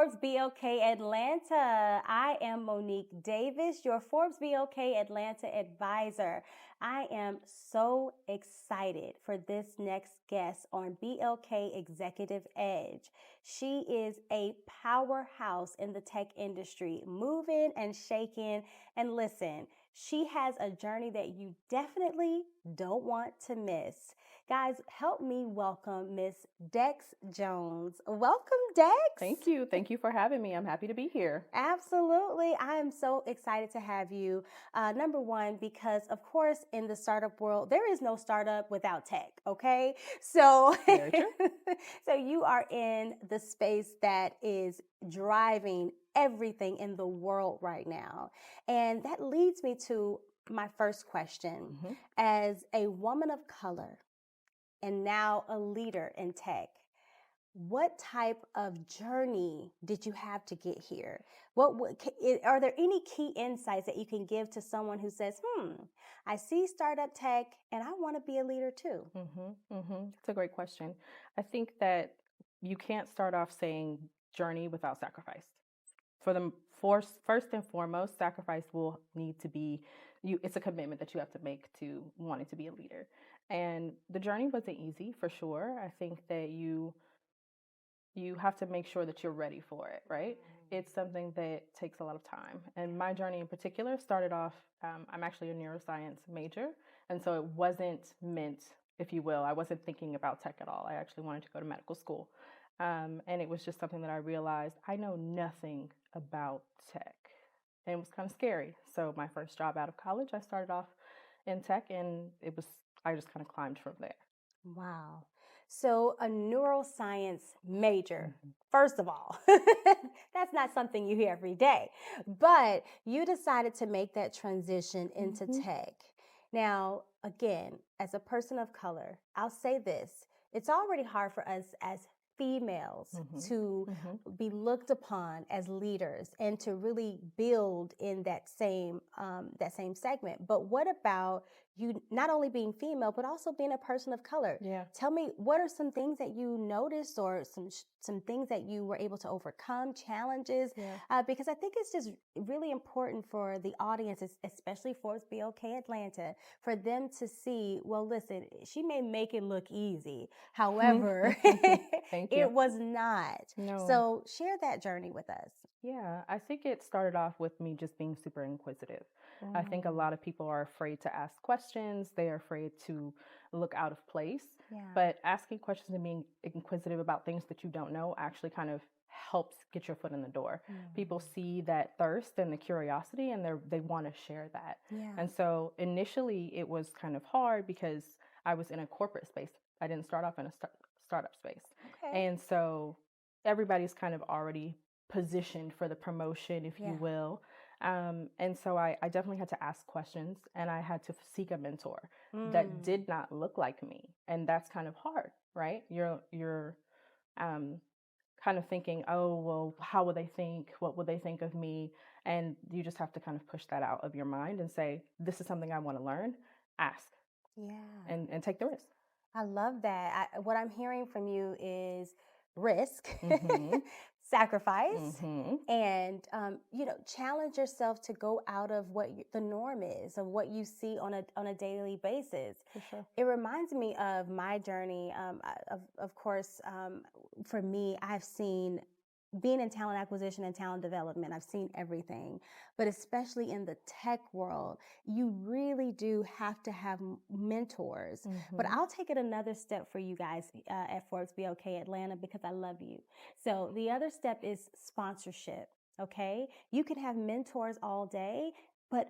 Forbes BLK Atlanta. I am Monique Davis, your Forbes BLK Atlanta advisor. I am so excited for this next guest on BLK Executive Edge. She is a powerhouse in the tech industry, moving and shaking. And listen, she has a journey that you definitely don't want to miss. Guys, help me welcome Miss Dex Jones. Welcome, Dex. Thank you. Thank you for having me. I'm happy to be here. Absolutely. I am so excited to have you. Number one, because of course, in the startup world, there is no startup without tech. Okay. So, Very true. so you are in the space that is driving everything in the world right now. And that leads me to my first question. Mhm. As a woman of color, and now a leader in tech, what type of journey did you have to get here? Are there any key insights that you can give to someone who says, I see startup tech and I want to be a leader too? It's a great question. I think that you can't start off saying journey without sacrifice. First and foremost, sacrifice will need to be you. It's a commitment that you have to make to wanting to be a leader. And the journey wasn't easy for sure. I think that you have to make sure that you're ready for it, right? It's something that takes a lot of time. And my journey in particular started off, I'm actually a neuroscience major. And so it wasn't meant, if you will, I wasn't thinking about tech at all. I actually wanted to go to medical school. And it was just something that I realized I know nothing about tech. And it was kind of scary. So my first job out of college, I started off in tech and I just kind of climbed from there. Wow. So, a neuroscience major, Mhm. first of all, that's not something you hear every day, but you decided to make that transition into Mhm. tech. Now, again, as a person of color, I'll say this, it's already hard for us as females Mhm. to Mhm. be looked upon as leaders and to really build in that same segment. But what about you not only being female but also being a person of color? Yeah. Tell me, what are some things that you noticed, or some things that you were able to overcome, challenges? Yeah. Because I think it's just really important for the audience, especially for BLK Atlanta, for them to see, well, listen, she may make it look easy. However, Thank you. it was not. No. So share that journey with us. Yeah, I think it started off with me just being super inquisitive. I think a Mm, lot of people are afraid to ask questions. They are afraid to look out of place. yeah. But asking questions and being inquisitive about things that you don't know actually kind of helps get your foot in the door. People Mm, see that thirst and the curiosity and they want to share that. yeah. And so initially it was kind of hard because I was in a corporate space. I didn't start off in a startup space. Okay. And so everybody's kind of already positioned for the promotion, if you Yeah. will. And so I definitely had to ask questions and I had to seek a mentor that Mm, did not look like me. And that's kind of hard, right? You're um, kind of thinking, oh, well, how would they think? What would they think of me? And you just have to kind of push that out of your mind and say, this is something I want to learn. Ask yeah. and take the risk. I love that. What I'm hearing from you is risk, Mm-hmm. sacrifice, Mm-hmm. and challenge yourself to go out of what the norm is, of what you see on a daily basis. For sure. It reminds me of my journey. Of course, for me, I've seen, being in talent acquisition and talent development, I've seen everything, but especially in the tech world, you really do have to have mentors. But Mm-hmm. I'll take it another step for you guys at Forbes BLK Atlanta, because I love you. So the other step is sponsorship. Okay, you can have mentors all day, but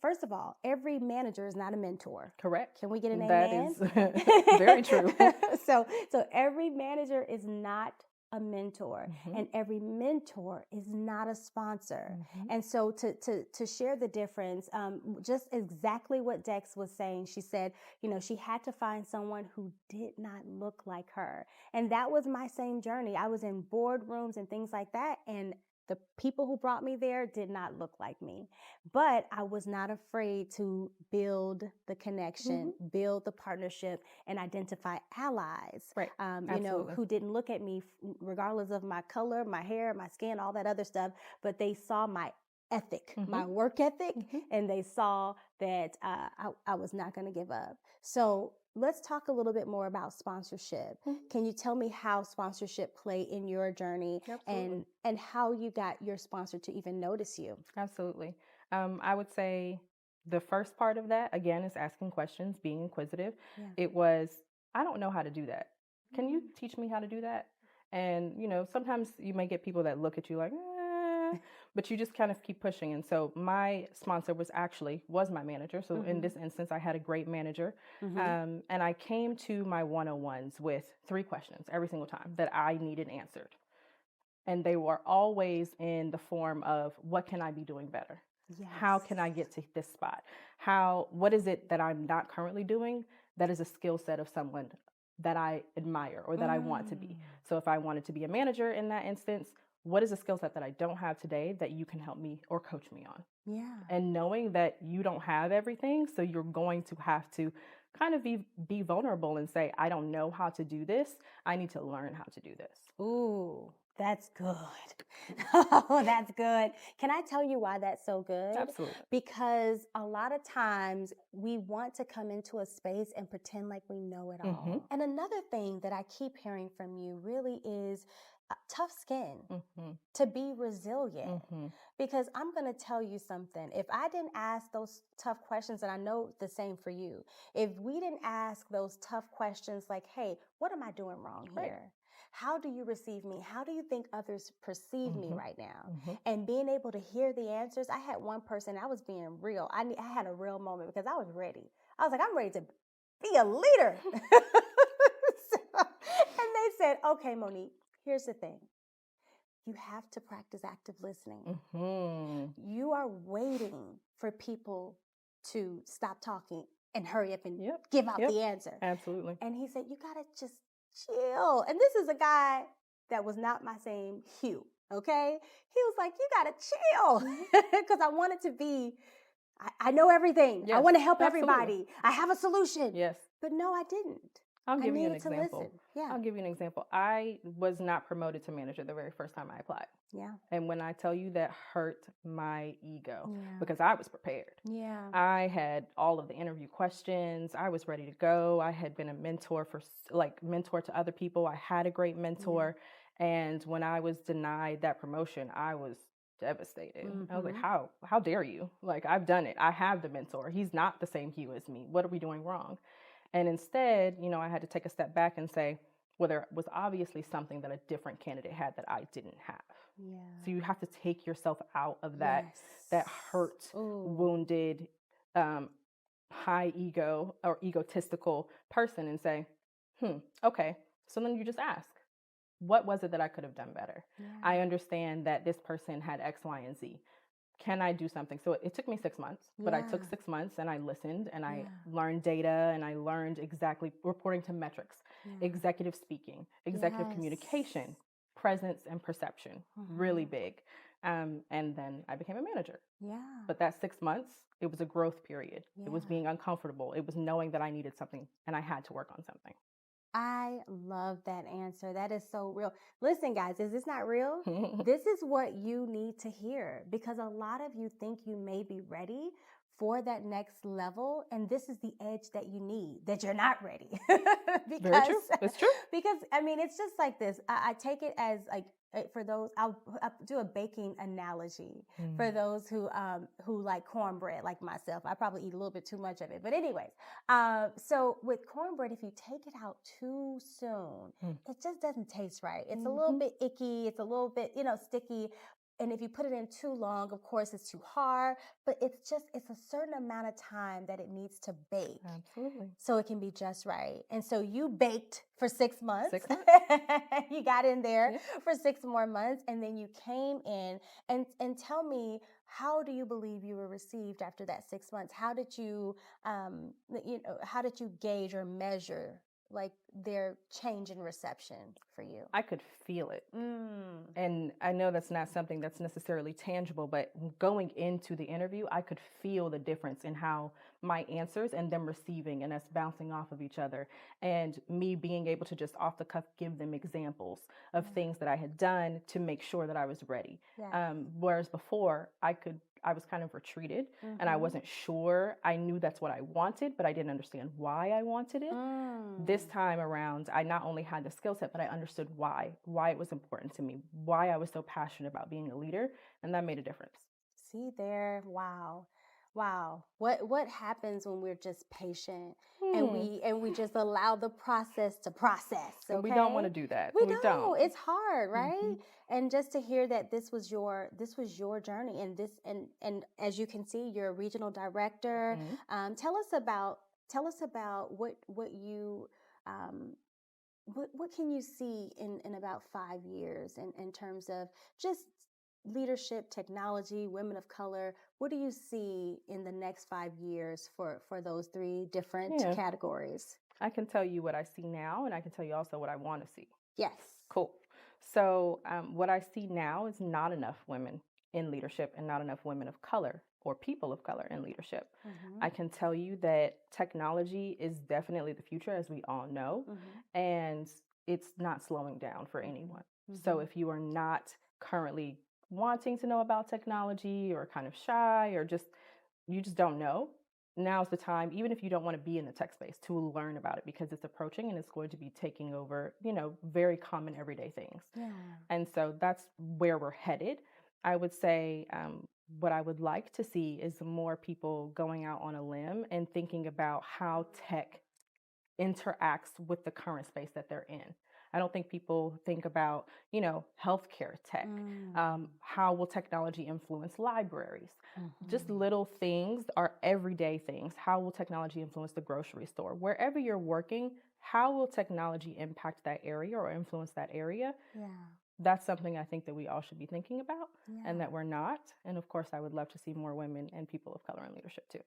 first of all, every manager is not a mentor. Correct. Can we get an That amen? is very true. So every manager is not a mentor, Mm-hmm. and every mentor is not a sponsor. Mm-hmm. And so to share the difference, just exactly what Dex was saying, she said, she had to find someone who did not look like her. And that was my same journey. I was in boardrooms and things like that, and The people who brought me there did not look like me, but I was not afraid to build the connection, build the partnership, and identify allies, Right. you know, Absolutely. who didn't look at me regardless of my color, my hair, my skin, all that other stuff, but they saw my ethic, my work ethic, and they saw that I was not going to give up. So let's talk a little bit more about sponsorship. Can you tell me how sponsorship played in your journey and how you got your sponsor to even notice you? Absolutely. I would say the first part of that, again, is asking questions, being inquisitive. Yeah. It was, I don't know how to do that. Can you teach me how to do that? And, you know, sometimes you may get people that look at you like, but you just kind of keep pushing. And so my sponsor was my manager. So in this instance, I had a great manager. And I came to my one-on-ones with 3 questions every single time that I needed answered. And they were always in the form of, what can I be doing better? Yes. How can I get to this spot? What is it that I'm not currently doing that is a skill set of someone that I admire or that I want to be? So if I wanted to be a manager in that instance, what is a skill set that I don't have today that you can help me or coach me on? Yeah. And knowing that you don't have everything, so you're going to have to kind of be vulnerable and say, I don't know how to do this. I need to learn how to do this. Ooh, that's good. Oh, that's good. Can I tell you why that's so good? Absolutely. Because a lot of times we want to come into a space and pretend like we know it all. And another thing that I keep hearing from you really is tough skin, to be resilient. Because I'm going to tell you something. If I didn't ask those tough questions, and I know the same for you, if we didn't ask those tough questions like, hey, what am I doing wrong here? How do you receive me? How do you think others perceive me right now? And being able to hear the answers. I had one person, I was being real. I had a real moment because I was ready. I was like, I'm ready to be a leader. And they said, okay, Monique, here's the thing. You have to practice active listening. You are waiting for people to stop talking and hurry up and give out the answer. Absolutely. And he said, you got to just chill. And this is a guy that was not my same hue, okay? He was like, you got to chill. Because I wanted to be, I know everything. I want to help everybody. I have a solution. Yes. But no, I didn't. I'll give you an example. I'll give you an example. I was not promoted to manager the very first time I applied. Yeah. And when I tell you that hurt my ego because I was prepared. Yeah. I had all of the interview questions. I was ready to go. I had been a mentor mentor to other people. I had a great mentor. And when I was denied that promotion, I was devastated. I was like, how dare you? Like, I've done it. I have the mentor. He's not the same hue as me. What are we doing wrong? And instead, you know, I had to take a step back and say, well, there was obviously something that a different candidate had that I didn't have. Yeah. So you have to take yourself out of that hurt, wounded, high ego or egotistical person and say, okay. So then you just ask, what was it that I could have done better? Yeah. I understand that this person had X, Y, and Z. Can I do something? So it took me 6 months, but I took 6 months and I listened and I learned data and I learned exactly reporting to metrics, executive speaking, executive communication, presence and perception, really big. And then I became a manager. Yeah. But that 6 months, it was a growth period. It was being uncomfortable. It was knowing that I needed something and I had to work on something. I love that answer. That is so real. Listen, guys, is this not real? This is what you need to hear because a lot of you think you may be ready for that next level. And this is the edge that you need, that you're not ready. Very true. It's true. Because, I mean, it's just like this. I take it as like, for those, I'll do a baking analogy for those who like cornbread like myself. I probably eat a little bit too much of it. But anyways, so with cornbread, if you take it out too soon, it just doesn't taste right. It's a little bit icky. It's a little bit, sticky. And if you put it in too long, of course, it's too hard, but it's a certain amount of time that it needs to bake. Absolutely. So it can be just right. And so you baked for 6 months. 6 months. You got in there for 6 more months. And then you came in and tell me, how do you believe you were received after that 6 months? How did you, how did you gauge or measure like their change in reception for you? I could feel it. Mm. And I know that's not something that's necessarily tangible, but going into the interview, I could feel the difference in how my answers and them receiving and us bouncing off of each other, and me being able to just off the cuff give them examples of things that I had done to make sure that I was ready. Yes. Whereas before, I was kind of retreated and I wasn't sure. I knew that's what I wanted, but I didn't understand why I wanted it. This time around, I not only had the skill set, but I understood why it was important to me, why I was so passionate about being a leader, and that made a difference. See there, wow. Wow. What happens when we're just patient and we just allow the process to process, okay? And we don't want to do that. We don't. It's hard, right? Mhm. And just to hear that this was your journey, and and as you can see, you're a regional director. Mhm. Tell us about what you what can you see in about 5 years in terms of just leadership, technology, women of color? What do you see in the next 5 years for those three different Yeah. categories? I can tell you what I see now, and I can tell you also what I want to see. Yes. Cool. So, what I see now is not enough women in leadership and not enough women of color or people of color in leadership. I can tell you that technology is definitely the future, as we all know, and it's not slowing down for anyone. So, if you are not currently wanting to know about technology or kind of shy or just you just don't know, now's the time, even if you don't want to be in the tech space, to learn about it because it's approaching and it's going to be taking over, very common everyday things. Yeah. And so that's where we're headed. I would say what I would like to see is more people going out on a limb and thinking about how tech interacts with the current space that they're in. I don't think people think about, healthcare tech. How will technology influence libraries? Just little things are everyday things. How will technology influence the grocery store? Wherever you're working, how will technology impact that area or influence that area? Yeah. That's something I think that we all should be thinking about and Yeah. that we're not. And of course, I would love to see more women and people of color in leadership too.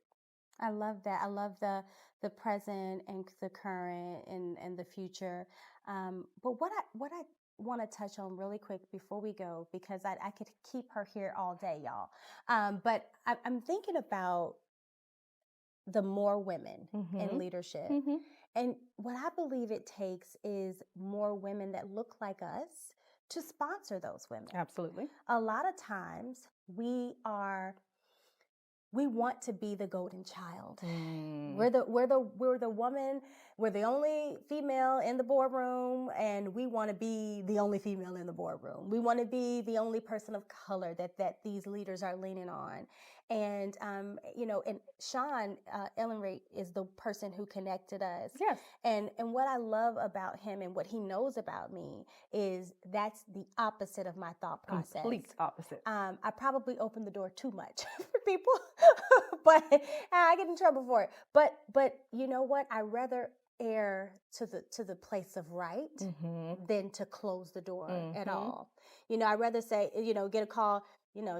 I love that. I love the present and the current and the future. But what I want to touch on really quick before we go, because I could keep her here all day, y'all. But I'm thinking about the more women in Mm-hmm. leadership. Mm-hmm. And what I believe it takes is more women that look like us to sponsor those women. Absolutely. A lot of times we want to be the golden child. We're the woman, we're the only female in the boardroom, and we want to be the only female in the boardroom. We want to be the only person of color that these leaders are leaning on. And and Sean Ellenrate is the person who connected us. Yes. And what I love about him and what he knows about me is that's the opposite of my thought process. Complete opposite. I probably opened the door too much for people, but I get in trouble for it. But you know what? I rather err to the place of right than to close the door at all. I'd rather say, get a call,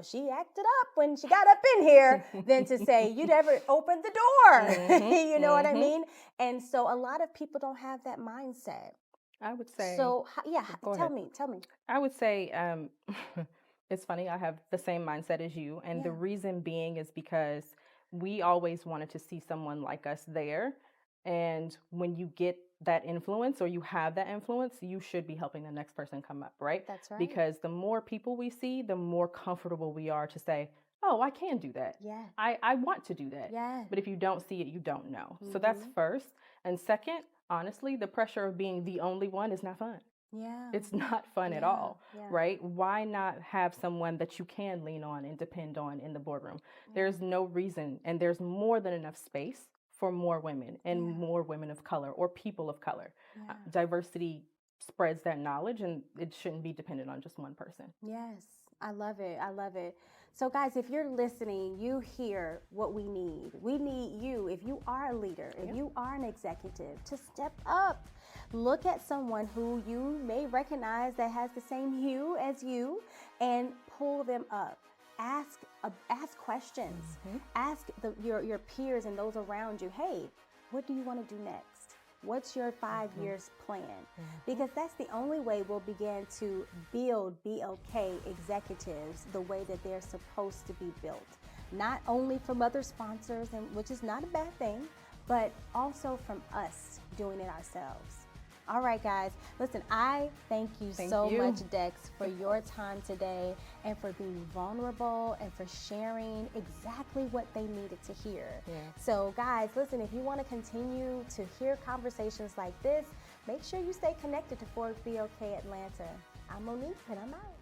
she acted up when she got up in here than to say, you never opened the door. You know what I mean? And so a lot of people don't have that mindset. I would say. So, yeah, tell me. I would say it's funny. I have the same mindset as you. And the reason being is because we always wanted to see someone like us there. And when you get that influence or you have that influence, you should be helping the next person come up, right? That's right. Because the more people we see, the more comfortable we are to say, oh, I can do that. Yeah. I want to do that. Yeah. But if you don't see it, you don't know. So that's first. And second, honestly, the pressure of being the only one is not fun. Yeah. It's not fun at all, right? Why not have someone that you can lean on and depend on in the boardroom? There's no reason, and there's more than enough space for more women and more women of color or people of color. Diversity spreads that knowledge, and it shouldn't be dependent on just one person. Yes, I love it. I love it. So guys, if you're listening, you hear what we need. We need you, if you are a leader, if you are an executive, to step up. Look at someone who you may recognize that has the same hue as you and pull them up. Ask questions. Ask your peers and those around you, hey, what do you want to do next? What's your 5 years plan? Because that's the only way we'll begin to build BLK executives the way that they're supposed to be built. Not only from other sponsors, and which is not a bad thing, but also from us doing it ourselves. All right, guys. Listen, I thank you so much, Dex, for your time today and for being vulnerable and for sharing exactly what they needed to hear. Yeah. So, guys, listen, if you want to continue to hear conversations like this, make sure you stay connected to Forbes BLK Atlanta. I'm Monique, and I'm out.